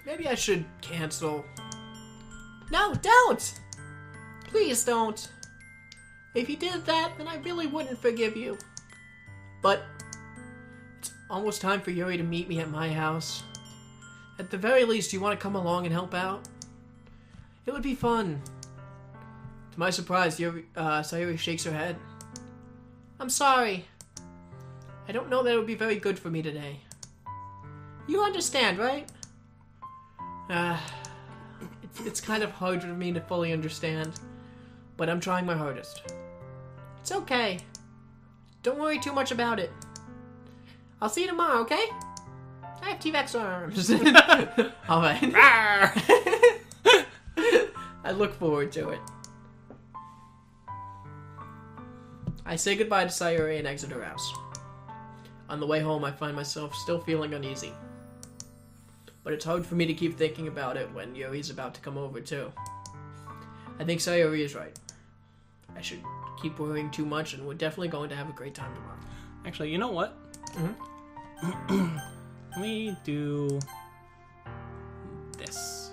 Maybe I should cancel. No, don't! Please don't. If you did that, then I really wouldn't forgive you. But it's almost time for Yuri to meet me at my house. At the very least, you want to come along and help out? It would be fun. To my surprise, Sayuri shakes her head. I'm sorry. I don't know that it would be very good for me today. You understand, right? It's kind of hard for me to fully understand, but I'm trying my hardest. It's okay. Don't worry too much about it. I'll see you tomorrow, okay? I have T-Rex arms. Alright. I look forward to it. I say goodbye to Sayuri and exit her house. On the way home, I find myself still feeling uneasy. But it's hard for me to keep thinking about it when Yuri's about to come over, too. I think Sayuri is right. I should keep worrying too much, and we're definitely going to have a great time tomorrow. Actually, you know what? Mm-hmm. Let me do this.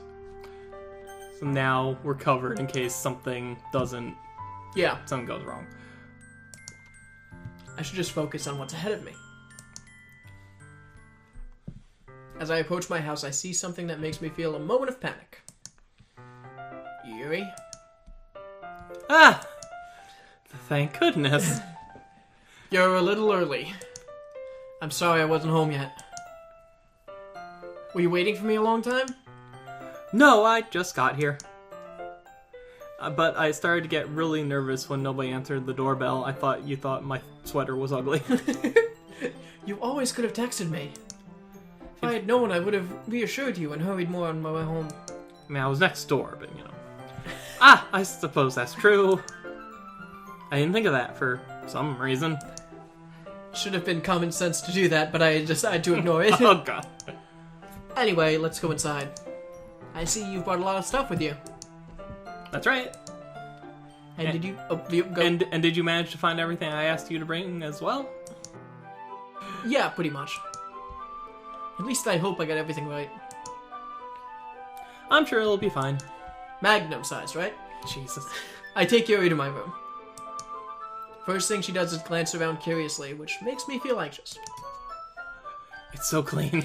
So now we're covered in case something goes wrong. I should just focus on what's ahead of me. As I approach my house, I see something that makes me feel a moment of panic. Yuri? Ah! Thank goodness. You're a little early. I'm sorry I wasn't home yet. Were you waiting for me a long time? No, I just got here. But I started to get really nervous when nobody answered the doorbell. I thought you thought my sweater was ugly. You always could have texted me. If I had known, I would have reassured you and hurried more on my way home. I mean, I was next door, but you know. Ah, I suppose that's true. I didn't think of that for some reason. Should have been common sense to do that, but I decided to ignore it. Oh, God. Anyway, let's go inside. I see you brought a lot of stuff with you. That's right. And did you... Oh, go. And did you manage to find everything I asked you to bring as well? Yeah, pretty much. At least I hope I got everything right. I'm sure it'll be fine. Magnum size, right? Jesus. I take Yuri to my room. First thing she does is glance around curiously, which makes me feel anxious. It's so clean.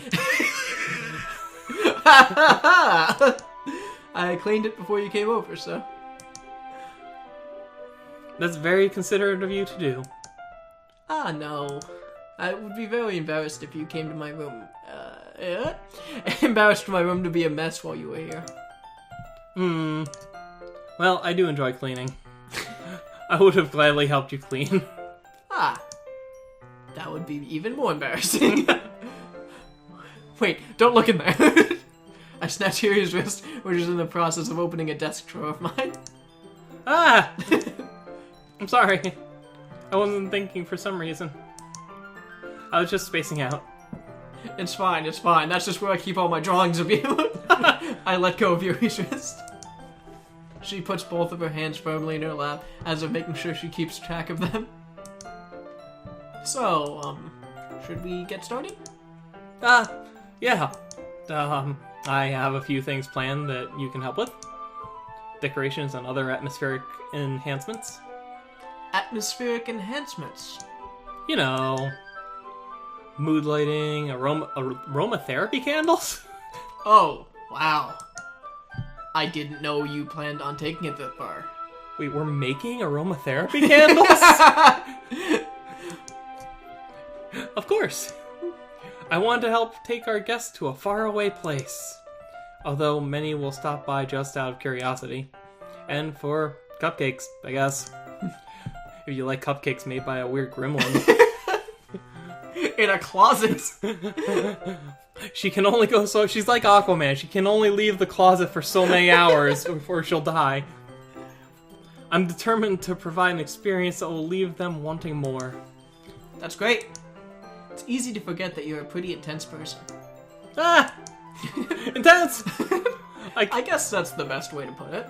I cleaned it before you came over, so... That's very considerate of you to do. Ah, no. I would be very embarrassed if you came to my room. Embarrassed for my room to be a mess while you were here. Well, I do enjoy cleaning. I would have gladly helped you clean. Ah. That would be even more embarrassing. Wait, don't look in there. I snatch Yuri's wrist, which is in the process of opening a desk drawer of mine. Ah! I'm sorry. I wasn't thinking for some reason. I was just spacing out. It's fine, it's fine. That's just where I keep all my drawings of you. I let go of Yuri's wrist. She puts both of her hands firmly in her lap, as if making sure she keeps track of them. So, should we get started? Yeah. I have a few things planned that you can help with. Decorations and other atmospheric enhancements. Atmospheric enhancements? You know, mood lighting, aromatherapy candles? Oh, wow. I didn't know you planned on taking it that far. Wait, we're making aromatherapy candles? Of course. I want to help take our guests to a faraway place. Although many will stop by just out of curiosity. And for cupcakes, I guess. If you like cupcakes made by a weird gremlin. In a closet. She can only go so... She's like Aquaman. She can only leave the closet for so many hours before she'll die. I'm determined to provide an experience that will leave them wanting more. That's great. It's easy to forget that you're a pretty intense person. Ah! Intense! I guess that's the best way to put it.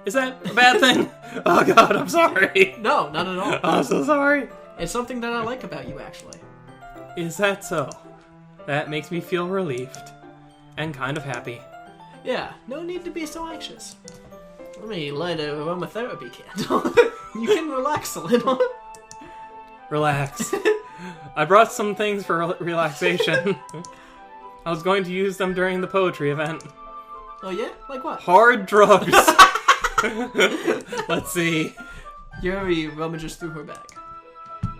Is that a bad thing? Oh god, I'm sorry. No, not at all. I'm so sorry. It's something that I like about you, actually. Is that so? That makes me feel relieved. And kind of happy. Yeah, no need to be so anxious. Let me light a aromatherapy candle. You can relax a little. Relax. I brought some things for relaxation. I was going to use them during the poetry event. Oh yeah? Like what? Hard drugs. Let's see. Yuri rummages through her bag.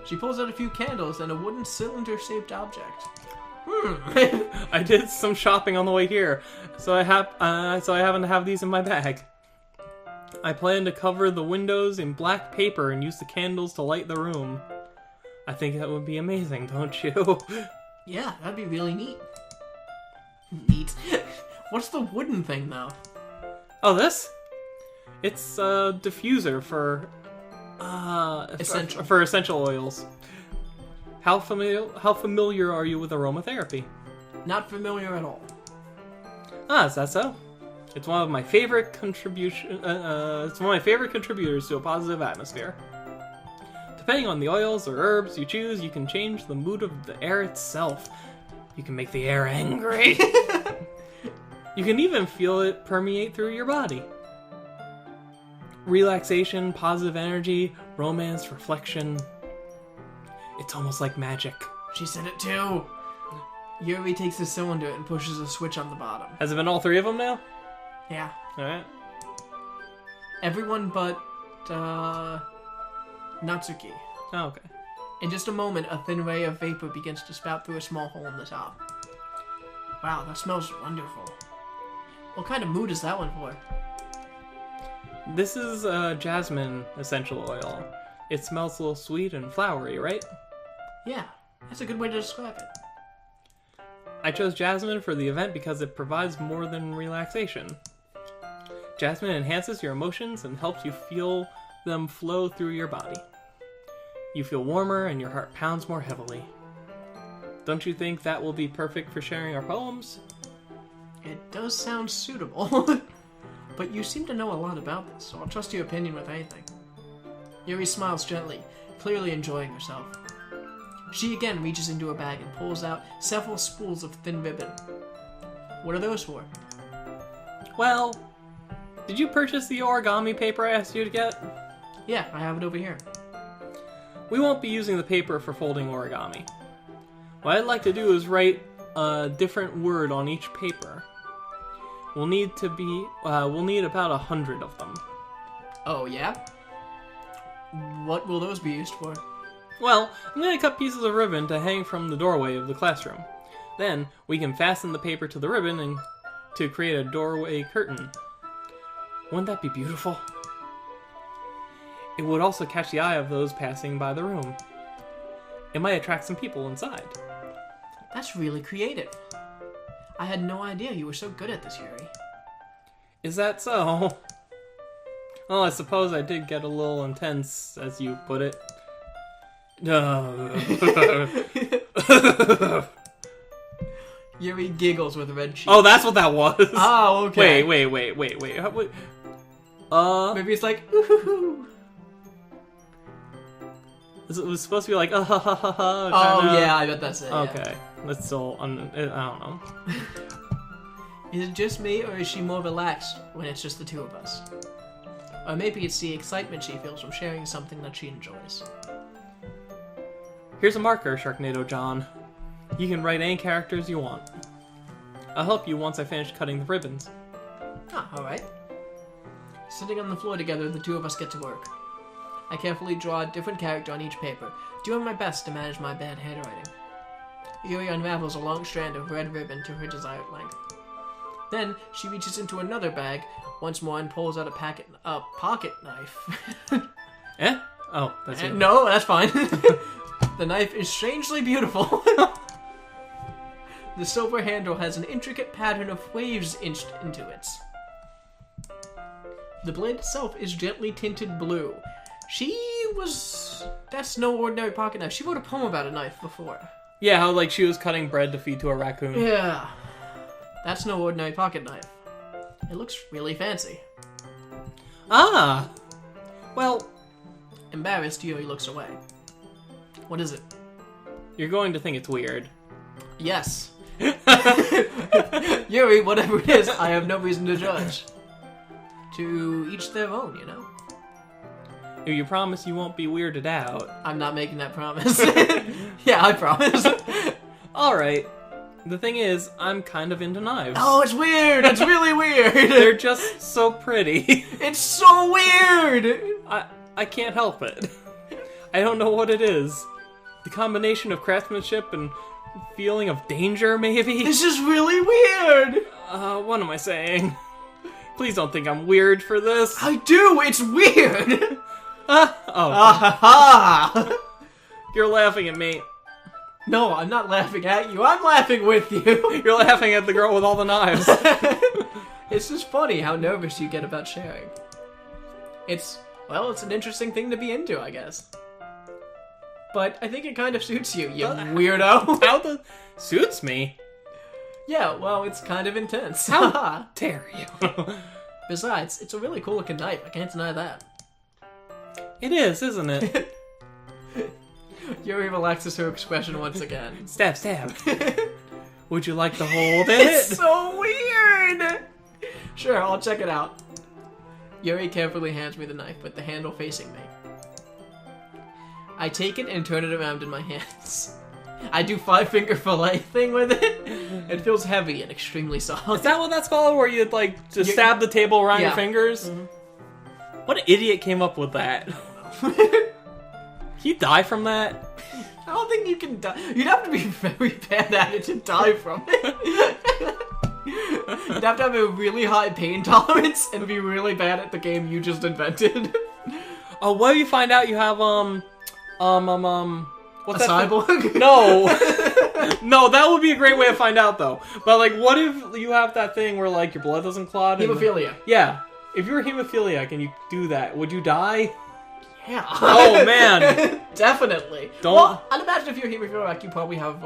She pulls out a few candles and a wooden cylinder-shaped object. I did some shopping on the way here, so I happen to have these in my bag. I plan to cover the windows in black paper and use the candles to light the room. I think that would be amazing, don't you? Yeah, that'd be really neat. Neat. What's the wooden thing, though? Oh, this? It's a diffuser for essential oils. How familiar are you with aromatherapy? Not familiar at all. Ah, is that so? It's one of my favorite contributors to a positive atmosphere. Depending on the oils or herbs you choose, you can change the mood of the air itself. You can make the air angry. You can even feel it permeate through your body. Relaxation, positive energy, romance, reflection. It's almost like magic. She said it too. Yuri takes the cylinder and pushes a switch on the bottom. Has it been all three of them now? Yeah. Alright. Everyone but Natsuki. Oh, okay. In just a moment, a thin ray of vapor begins to spout through a small hole in the top. Wow, that smells wonderful. What kind of mood is that one for? This is jasmine essential oil. It smells a little sweet and flowery, right? Yeah, that's a good way to describe it. I chose jasmine for the event because it provides more than relaxation. Jasmine enhances your emotions and helps you feel them flow through your body. You feel warmer and your heart pounds more heavily. Don't you think that will be perfect for sharing our poems? It does sound suitable. But you seem to know a lot about this, so I'll trust your opinion with anything. Yuri smiles gently, clearly enjoying herself. She again reaches into her bag and pulls out several spools of thin ribbon. What are those for? Well, did you purchase the origami paper I asked you to get? Yeah, I have it over here. We won't be using the paper for folding origami. What I'd like to do is write a different word on each paper. We'll need about 100 of them. Oh, yeah? What will those be used for? Well, I'm going to cut pieces of ribbon to hang from the doorway of the classroom. Then, we can fasten the paper to the ribbon and to create a doorway curtain. Wouldn't that be beautiful? It would also catch the eye of those passing by the room. It might attract some people inside. That's really creative. I had no idea you were so good at this, Yuri. Is that so? Well, I suppose I did get a little intense, as you put it. Yuri giggles with red cheeks. Oh, that's what that was. Oh, okay. Wait. Maybe it's like, ooh. It was supposed to be like, ha ha ha ha. Oh, yeah, I bet that's it. Okay. Yeah. That's still, I don't know. Is it just me, or is she more relaxed when it's just the two of us? Or maybe it's the excitement she feels from sharing something that she enjoys. Here's a marker, Sharknado John. You can write any characters you want. I'll help you once I finish cutting the ribbons. Ah, alright. Sitting on the floor together, the two of us get to work. I carefully draw a different character on each paper, doing my best to manage my bad handwriting. Yuri unravels a long strand of red ribbon to her desired length. Then, she reaches into another bag once more and pulls out a pocket knife. Eh? Oh, that's it. No, that's fine. The knife is strangely beautiful. The silver handle has an intricate pattern of waves inched into it. The blade itself is gently tinted blue. That's no ordinary pocket knife. She wrote a poem about a knife before. Yeah, how like she was cutting bread to feed to a raccoon. Yeah. That's no ordinary pocket knife. It looks really fancy. Ah! Well... Embarrassed, Yuri looks away. What is it? You're going to think it's weird. Yes. Yuri, whatever it is, I have no reason to judge. To each their own, you know? If you promise you won't be weirded out. I'm not making that promise. Yeah, I promise. Alright. The thing is, I'm kind of into knives. Oh, it's weird! It's really weird! They're just so pretty. It's so weird! I can't help it. I don't know what it is. The combination of craftsmanship and feeling of danger, maybe? This is really weird! What am I saying? Please don't think I'm weird for this. I do! It's weird! Oh. You're laughing at me. No, I'm not laughing at you. I'm laughing with you. You're laughing at the girl with all the knives. It's just funny how nervous you get about sharing. It's an interesting thing to be into, I guess. But I think it kind of suits you, you weirdo. How the... Suits me? Yeah, well, it's kind of intense. How dare you? Besides, it's a really cool looking knife. I can't deny that. It is, isn't it? Yuri relaxes her expression once again. Stab, stab. Would you like to hold it? It's so weird! Sure, I'll check it out. Yuri carefully hands me the knife with the handle facing me. I take it and turn it around in my hands. I do 5-finger fillet thing with it. It feels heavy and extremely soft. Is that what that's called? Where you like just stab the table around your fingers? Mm-hmm. What idiot came up with that? Can you die from that? I don't think you can die. You'd have to be very bad at it to die from it. You'd have to have a really high pain tolerance and be really bad at the game you just invented. Oh, what if you find out you have what's a that cyborg? No. No, that would be a great way to find out though. But like, what if you have that thing where like your blood doesn't clot? Hemophilia. Yeah. If you're hemophiliac and you do that, would you die? Yeah. Oh man. Definitely. Well, I'd imagine if you're hemophiliac, you probably have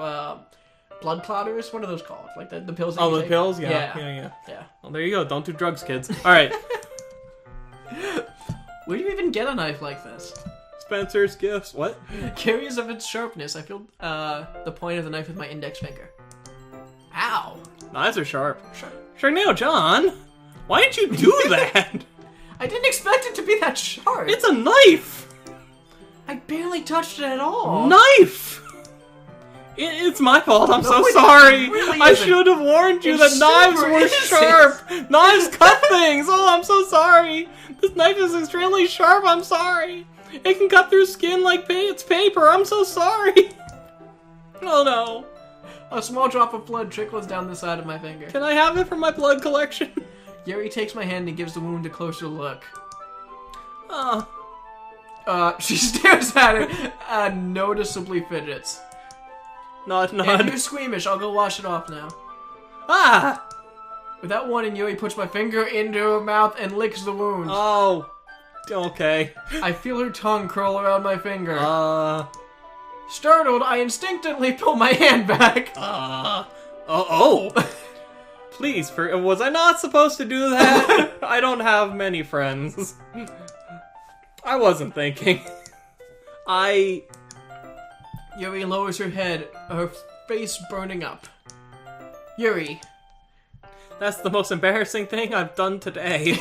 blood clotters. What are those called? Like the pills that you take? Pills? Yeah. Yeah. Well, there you go. Don't do drugs, kids. All right. Where do you even get a knife like this? Spencer's Gifts. What? Curious of its sharpness, I feel the point of the knife with my index finger. Ow! Knives are sharp. Sure. Now, John, why didn't you do that? I didn't expect it to be that sharp. It's a knife. I barely touched it at all. Knife. It's my fault. I'm so sorry. Really I should have warned you that knives were sharp. Knives cut things. Oh, I'm so sorry. This knife is extremely sharp. I'm sorry. It can cut through skin like it's paper. I'm so sorry. Oh no. A small drop of blood trickles down the side of my finger. Can I have it for my blood collection? Yuri takes my hand and gives the wound a closer look. She stares at it and noticeably fidgets. Nod. If you're squeamish, I'll go wash it off now. Ah! Without warning, Yuri puts my finger into her mouth and licks the wound. Oh. Okay. I feel her tongue curl around my finger. Startled, I instinctively pull my hand back. Please, was I not supposed to do that? I don't have many friends. I wasn't thinking. Yuri lowers her head, her face burning up. Yuri. That's the most embarrassing thing I've done today.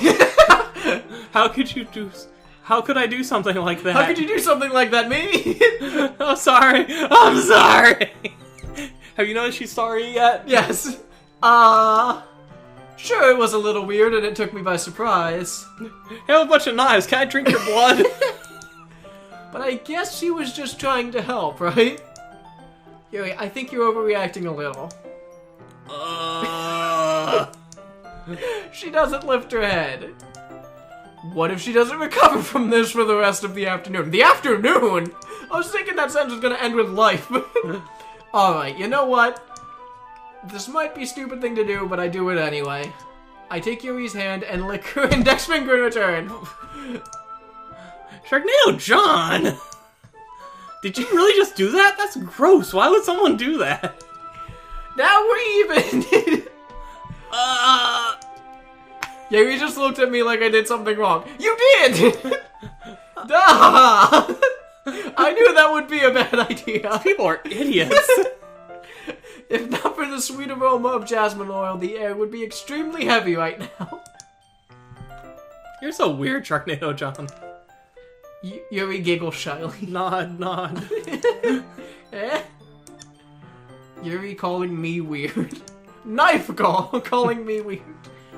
How could I do something like that? How could you do something like that, me? I'm sorry. I'm sorry. Have you noticed she's sorry yet? Yes. Sure, it was a little weird and it took me by surprise. You have a bunch of knives. Can I drink your blood? But I guess she was just trying to help, right? Yuri, I think you're overreacting a little. She doesn't lift her head. What if she doesn't recover from this for the rest of the afternoon? The afternoon? I was thinking that sentence was gonna end with life. Alright, you know what? This might be a stupid thing to do, but I do it anyway. I take Yuri's hand and lick her index finger in return. Sharknado John! Did you really just do that? That's gross. Why would someone do that? Now we're even! Yuri just looked at me like I did something wrong. You did! Duh! I knew that would be a bad idea. People are idiots. If not for the sweet aroma of jasmine oil, the air would be extremely heavy right now. You're so weird, Sharknado John. Yuri giggles shyly. Nod. Eh? Yuri calling me weird. Knife calling me weird.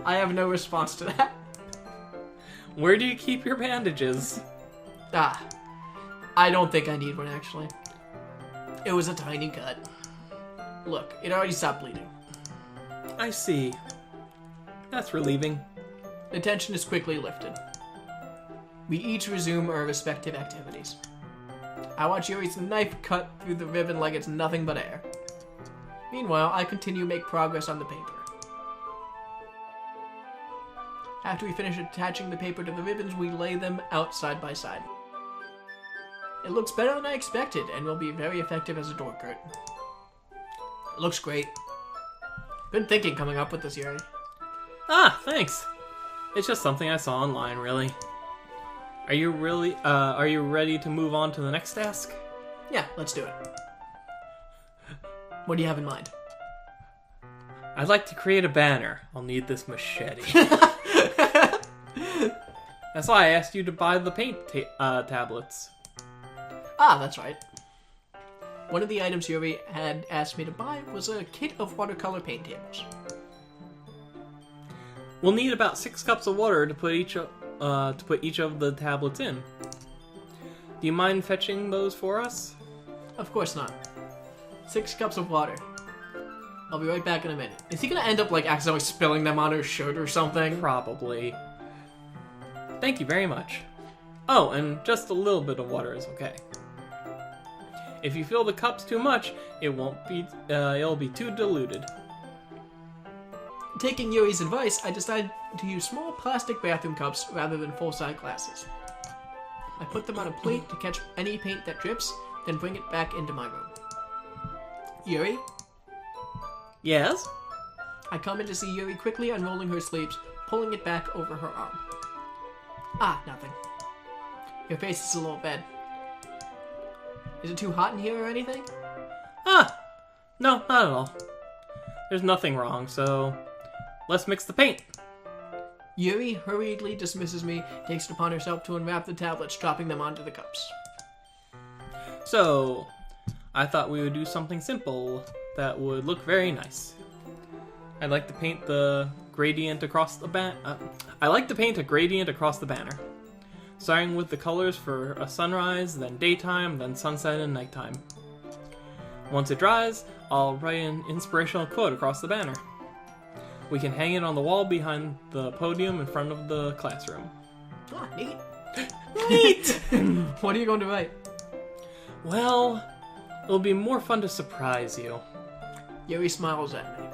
I have no response to that. Where do you keep your bandages? I don't think I need one, actually. It was a tiny cut. Look, it already stopped bleeding. I see. That's relieving. The tension is quickly lifted. We each resume our respective activities. I watch Yuri's knife cut through the ribbon like it's nothing but air. Meanwhile, I continue to make progress on the paper. After we finish attaching the paper to the ribbons, we lay them out side by side. It looks better than I expected, and will be very effective as a door curtain. It looks great. Good thinking coming up with this, Yuri. Thanks. It's just something I saw online, really. Are you ready to move on to the next task? Yeah, let's do it. What do you have in mind? I'd like to create a banner. I'll need this machete. That's why I asked you to buy the paint tablets. That's right. One of the items Yuri had asked me to buy was a kit of watercolor paint tables. We'll need about 6 cups of water to put each of the tablets in. Do you mind fetching those for us? Of course not. 6 cups of water. I'll be right back in a minute. Is he gonna end up like accidentally spilling them on her shirt or something? Probably. Thank you very much. Oh, and just a little bit of water is okay. If you fill the cups too much, it'll be too diluted. Taking Yuri's advice, I decided to use small plastic bathroom cups rather than full-size glasses. I put them on a plate to catch any paint that drips, then bring it back into my room. Yuri? Yes? I come in to see Yuri quickly unrolling her sleeves, pulling it back over her arm. Nothing. Your face is a little red. Is it too hot in here or anything? No, not at all. There's nothing wrong, so let's mix the paint. Yuri hurriedly dismisses me, takes it upon herself to unwrap the tablets, dropping them onto the cups. So, I thought we would do something simple that would look very nice. I'd like to paint a gradient across the banner, starting with the colors for a sunrise, then daytime, then sunset and nighttime. Once it dries, I'll write an inspirational quote across the banner. We can hang it on the wall behind the podium in front of the classroom. Neat. Neat! What are you going to write? Well, it'll be more fun to surprise you. Yuri smiles at me.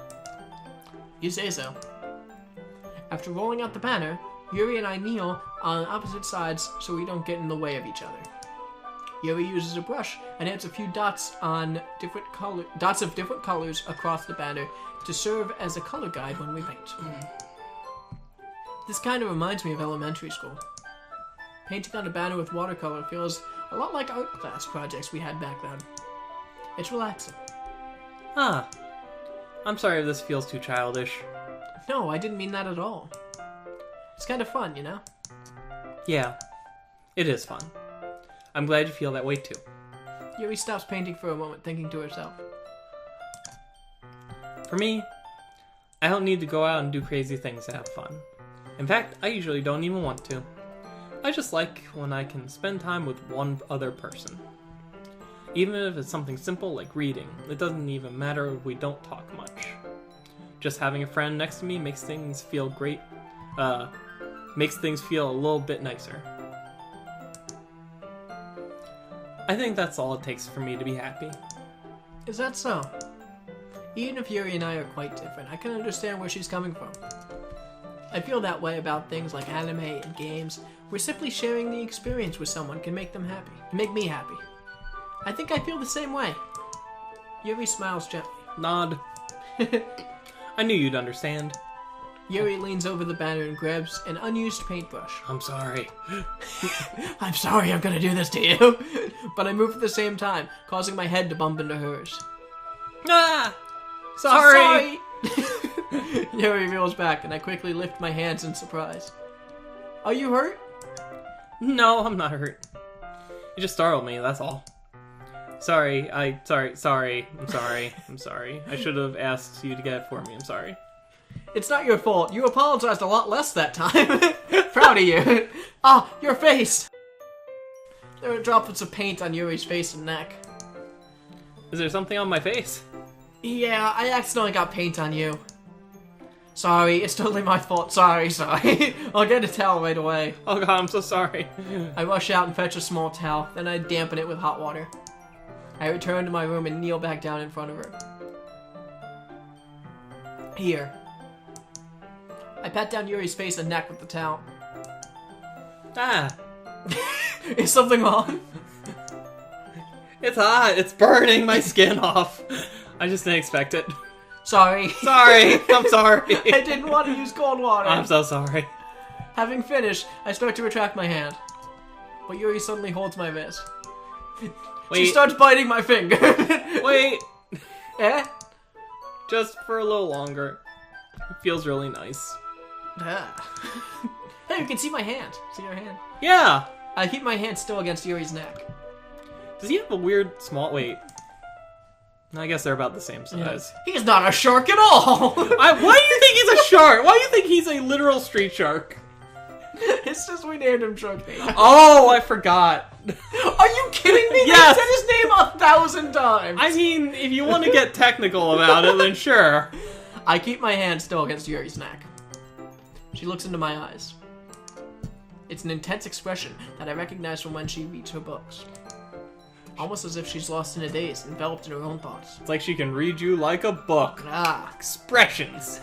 You say so. After rolling out the banner, Yuri and I kneel on opposite sides so we don't get in the way of each other. Yuri uses a brush and adds a few dots of different colors across the banner to serve as a color guide when we paint. This kind of reminds me of elementary school. Painting on a banner with watercolor feels a lot like art class projects we had back then. It's relaxing. I'm sorry if this feels too childish. No, I didn't mean that at all. It's kind of fun, you know? Yeah, it is fun. I'm glad you feel that way too. Yuri stops painting for a moment, thinking to herself. For me, I don't need to go out and do crazy things to have fun. In fact, I usually don't even want to. I just like when I can spend time with one other person. Even if it's something simple like reading, it doesn't even matter if we don't talk much. Just having a friend next to me makes things feel great. Makes things feel a little bit nicer. I think that's all it takes for me to be happy. Is that so? Even if Yuri and I are quite different, I can understand where she's coming from. I feel that way about things like anime and games, where simply sharing the experience with someone can make them happy, make me happy. I think I feel the same way. Yuri smiles gently. Nod. I knew you'd understand. Yuri leans over the banner and grabs an unused paintbrush. I'm sorry. I'm sorry I'm gonna do this to you. But I move at the same time, causing my head to bump into hers. Ah! Sorry! Yuri reels back, and I quickly lift my hands in surprise. Are you hurt? No, I'm not hurt. You just startled me, that's all. Sorry. I'm sorry. I should have asked you to get it for me, I'm sorry. It's not your fault. You apologized a lot less that time. Proud of you. Ah, your face! There are droplets of paint on Yuri's face and neck. Is there something on my face? Yeah, I accidentally got paint on you. Sorry, it's totally my fault. Sorry. I'll get a towel right away. Oh god, I'm so sorry. I rush out and fetch a small towel, then I dampen it with hot water. I return to my room and kneel back down in front of her. Here. I pat down Yuri's face and neck with the towel. Ah. Is something wrong? It's hot. It's burning my skin off. I just didn't expect it. Sorry. I'm sorry. I didn't want to use cold water. I'm so sorry. Having finished, I start to retract my hand. But Yuri suddenly holds my wrist. Wait. She starts biting my finger. Wait. Eh? Just for a little longer. It feels really nice. Ah. Hey, you can see my hand. See your hand? Yeah. I keep my hand still against Yuri's neck. Does he have a weird small... Wait. I guess they're about the same size. Yeah. He's not a shark at all! Why do you think he's a shark? Why do you think he's a literal street shark? It's just we named him Sharknado. Oh, I forgot. Are you kidding me? Yes! They said his name 1,000 times! I mean, if you want to get technical about it, then sure. I keep my hand still against Yuri's neck. She looks into my eyes. It's an intense expression that I recognize from when she reads her books. Almost as if she's lost in a daze, enveloped in her own thoughts. It's like she can read you like a book. Ah. Expressions.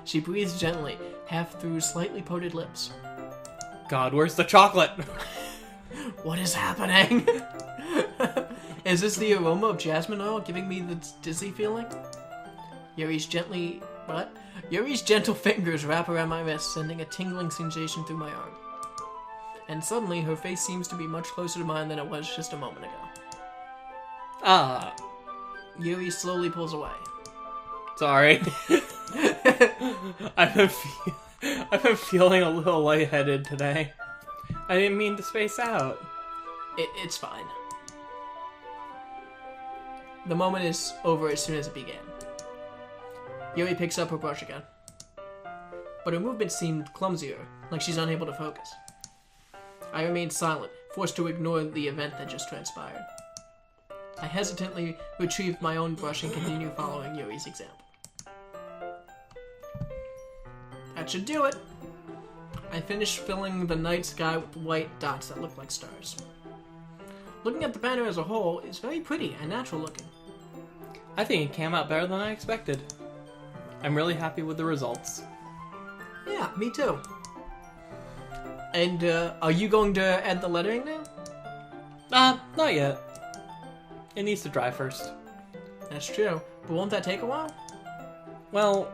She breathes gently, half through slightly parted lips. God, where's the chocolate? What is happening? Is this the aroma of jasmine oil giving me the dizzy feeling? Yuri's gentle fingers wrap around my wrist, sending a tingling sensation through my arm. And suddenly, her face seems to be much closer to mine than it was just a moment ago. Ah. Yuri slowly pulls away. Sorry. I've been feeling a little lightheaded today. I didn't mean to space out. It's fine. The moment is over as soon as it began. Yuri picks up her brush again. But her movements seemed clumsier, like she's unable to focus. I remained silent, forced to ignore the event that just transpired. I hesitantly retrieved my own brush and continued following Yuri's example. That should do it. I finished filling the night sky with white dots that look like stars. Looking at the banner as a whole, it's very pretty and natural looking. I think it came out better than I expected. I'm really happy with the results. Yeah, me too. And, are you going to add the lettering now? Not yet. It needs to dry first. That's true. But won't that take a while? Well,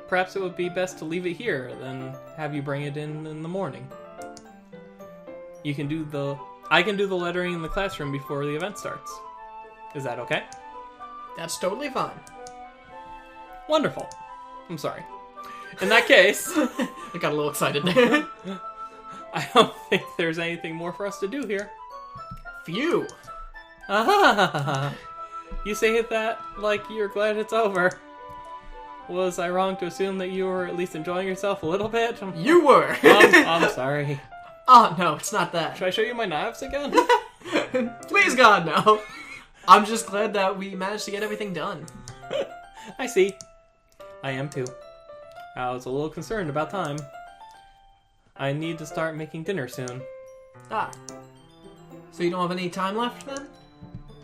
perhaps it would be best to leave it here, then have you bring it in the morning. I can do the lettering in the classroom before the event starts. Is that okay? That's totally fine. Wonderful. I'm sorry. In that case... I got a little excited there. I don't think there's anything more for us to do here. Phew. Ah, you say that like you're glad it's over. Was I wrong to assume that you were at least enjoying yourself a little bit? You were. I'm sorry. Oh, no, it's not that. Should I show you my knives again? Please, God, no. I'm just glad that we managed to get everything done. I see. I am too. I was a little concerned about time. I need to start making dinner soon. Ah. So you don't have any time left, then?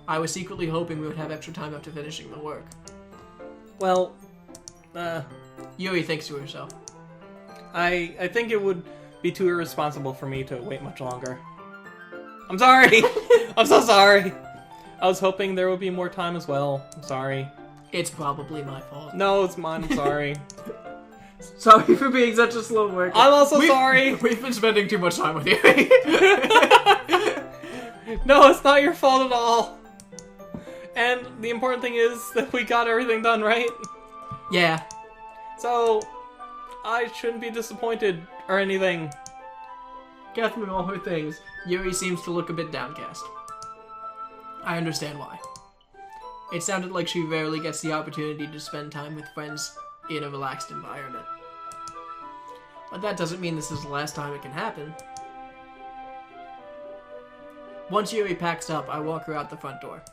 I was secretly hoping we would have extra time after finishing the work. Well, Yuri thinks to herself. I think it would be too irresponsible for me to wait much longer. I'm sorry! I'm so sorry! I was hoping there would be more time as well. I'm sorry. It's probably my fault. No, it's mine. I'm sorry. Sorry for being such a slow worker. I'm also sorry. We've been spending too much time with you. No, it's not your fault at all. And the important thing is that we got everything done, right? Yeah. So, I shouldn't be disappointed or anything. Gathering all her things, Yuri seems to look a bit downcast. I understand why. It sounded like she rarely gets the opportunity to spend time with friends in a relaxed environment. But that doesn't mean this is the last time it can happen. Once Yuri packs up, I walk her out the front door.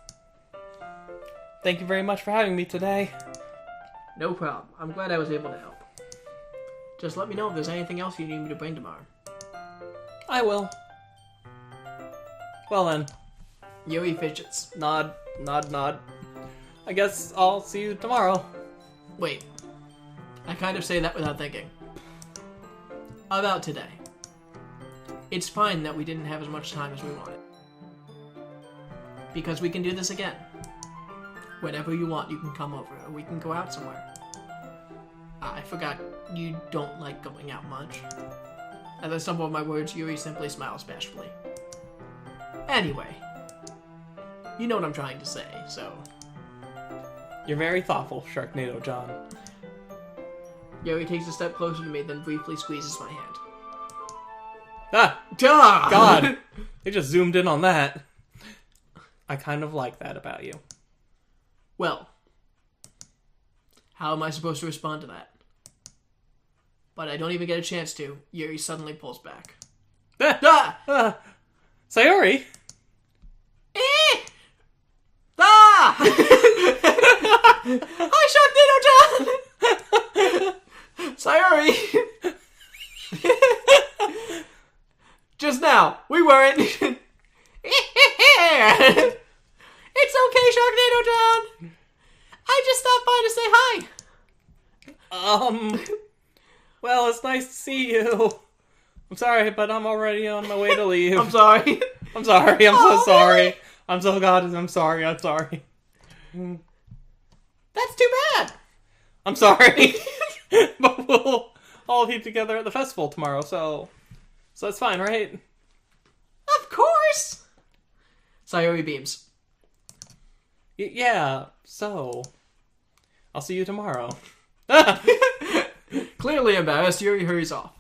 Thank you very much for having me today. No problem. I'm glad I was able to help. Just let me know if there's anything else you need me to bring tomorrow. I will. Well then. Yuri fidgets. Nod, nod, nod. I guess I'll see you tomorrow. Wait. I kind of say that without thinking. About today. It's fine that we didn't have as much time as we wanted. Because we can do this again. Whenever you want, you can come over, or we can go out somewhere. I forgot, you don't like going out much. As I stumble on my words, Yuri simply smiles bashfully. Anyway. You know what I'm trying to say, so... You're very thoughtful, Sharknado John. Yuri takes a step closer to me, then briefly squeezes my hand. Ah! Duh! God! They just zoomed in on that. I kind of like that about you. Well, how am I supposed to respond to that? But I don't even get a chance to. Yuri suddenly pulls back. Ah! Sayori! Eh! Ah! Hi, Sharknado John! Sayori! Just now, we weren't. It's okay, Sharknado John. I just stopped by to say hi. Well, it's nice to see you. I'm sorry, but I'm already on my way to leave. I'm sorry. I'm sorry. I'm Oh, so sorry. really? I'm so I'm sorry. I'm sorry. That's too bad. I'm sorry. But we'll all be together at the festival tomorrow, so that's fine, right? Of course. Sayori beams. Yeah, so I'll see you tomorrow. Clearly embarrassed, Yuri hurries off.